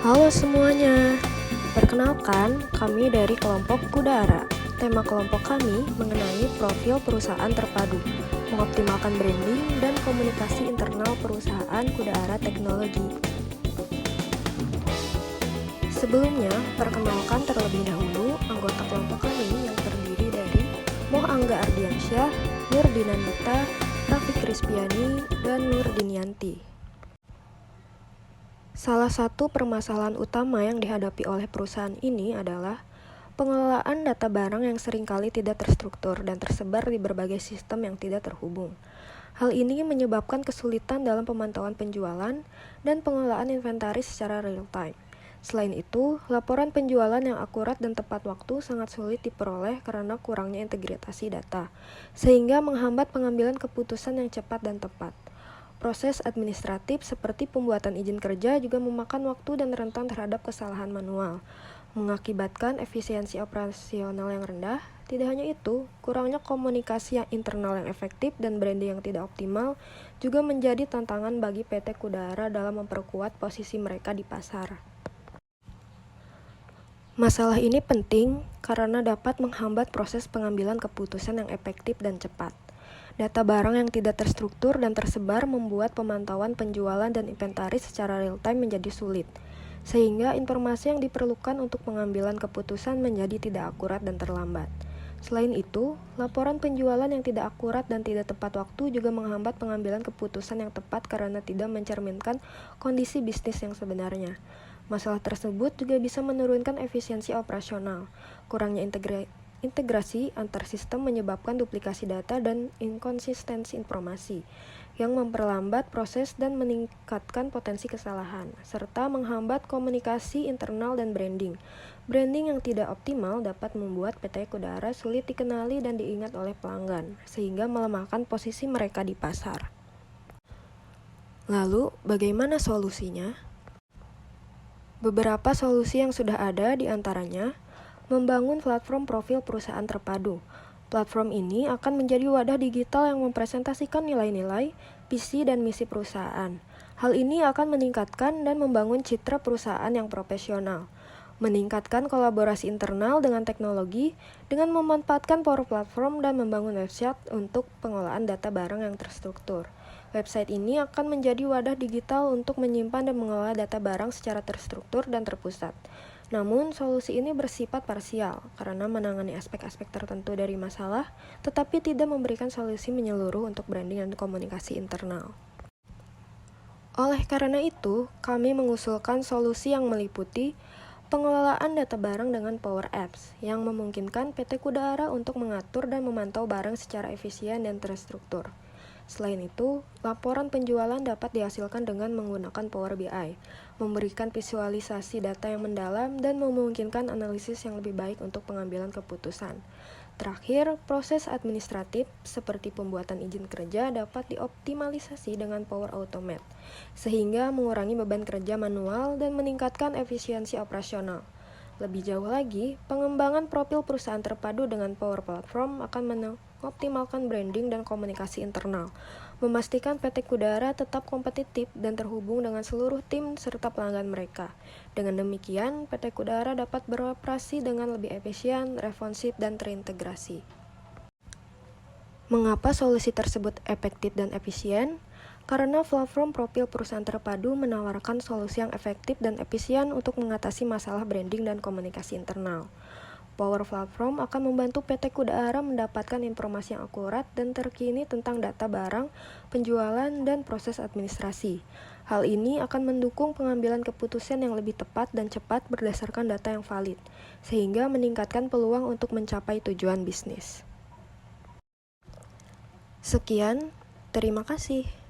Halo semuanya, perkenalkan kami dari kelompok Kudara. Tema kelompok kami mengenai profil perusahaan terpadu, mengoptimalkan branding dan komunikasi internal perusahaan Kudara Teknologi. Sebelumnya, perkenalkan terlebih dahulu anggota kelompok kami yang terdiri dari Moh Angga Ardiansyah, Nur Dinanita, Raffi Krispiani, dan Nur Dinianti. Salah satu permasalahan utama yang dihadapi oleh perusahaan ini adalah pengelolaan data barang yang seringkali tidak terstruktur dan tersebar di berbagai sistem yang tidak terhubung. Hal ini menyebabkan kesulitan dalam pemantauan penjualan dan pengelolaan inventaris secara real-time. Selain itu, laporan penjualan yang akurat dan tepat waktu sangat sulit diperoleh karena kurangnya integrasi data, sehingga menghambat pengambilan keputusan yang cepat dan tepat. Proses administratif seperti pembuatan izin kerja juga memakan waktu dan rentan terhadap kesalahan manual, mengakibatkan efisiensi operasional yang rendah. Tidak hanya itu, kurangnya komunikasi yang internal yang efektif dan branding yang tidak optimal juga menjadi tantangan bagi PT Kudara dalam memperkuat posisi mereka di pasar. Masalah ini penting karena dapat menghambat proses pengambilan keputusan yang efektif dan cepat. Data barang yang tidak terstruktur dan tersebar membuat pemantauan penjualan dan inventaris secara real-time menjadi sulit, sehingga informasi yang diperlukan untuk pengambilan keputusan menjadi tidak akurat dan terlambat. Selain itu, laporan penjualan yang tidak akurat dan tidak tepat waktu juga menghambat pengambilan keputusan yang tepat karena tidak mencerminkan kondisi bisnis yang sebenarnya. Masalah tersebut juga bisa menurunkan efisiensi operasional. Kurangnya integrasi antar sistem menyebabkan duplikasi data dan inkonsistensi informasi, yang memperlambat proses dan meningkatkan potensi kesalahan, serta menghambat komunikasi internal dan branding. Branding yang tidak optimal dapat membuat PT Kudara sulit dikenali dan diingat oleh pelanggan, sehingga melemahkan posisi mereka di pasar. Lalu, bagaimana solusinya? Beberapa solusi yang sudah ada diantaranya membangun platform profil perusahaan terpadu. Platform ini akan menjadi wadah digital yang mempresentasikan nilai-nilai, visi, dan misi perusahaan. Hal ini akan meningkatkan dan membangun citra perusahaan yang profesional, meningkatkan kolaborasi internal dengan teknologi dengan memanfaatkan Power Platform dan membangun website untuk pengolahan data barang yang terstruktur. Website ini akan menjadi wadah digital untuk menyimpan dan mengelola data barang secara terstruktur dan terpusat. Namun, solusi ini bersifat parsial karena menangani aspek-aspek tertentu dari masalah, tetapi tidak memberikan solusi menyeluruh untuk branding dan komunikasi internal. Oleh karena itu, kami mengusulkan solusi yang meliputi pengelolaan data barang dengan Power Apps yang memungkinkan PT Kudara untuk mengatur dan memantau barang secara efisien dan terstruktur. Selain itu, laporan penjualan dapat dihasilkan dengan menggunakan Power BI, memberikan visualisasi data yang mendalam dan memungkinkan analisis yang lebih baik untuk pengambilan keputusan. Terakhir, proses administratif seperti pembuatan izin kerja dapat dioptimalisasi dengan Power Automate, sehingga mengurangi beban kerja manual dan meningkatkan efisiensi operasional. Lebih jauh lagi, pengembangan profil perusahaan terpadu dengan Power Platform akan mengoptimalkan branding dan komunikasi internal, memastikan PT Kudara tetap kompetitif dan terhubung dengan seluruh tim serta pelanggan mereka. Dengan demikian, PT Kudara dapat beroperasi dengan lebih efisien, responsif, dan terintegrasi. Mengapa solusi tersebut efektif dan efisien? Karena platform profil perusahaan terpadu menawarkan solusi yang efektif dan efisien untuk mengatasi masalah branding dan komunikasi internal. Power Platform akan membantu PT Kudara mendapatkan informasi yang akurat dan terkini tentang data barang, penjualan, dan proses administrasi. Hal ini akan mendukung pengambilan keputusan yang lebih tepat dan cepat berdasarkan data yang valid, sehingga meningkatkan peluang untuk mencapai tujuan bisnis. Sekian, terima kasih.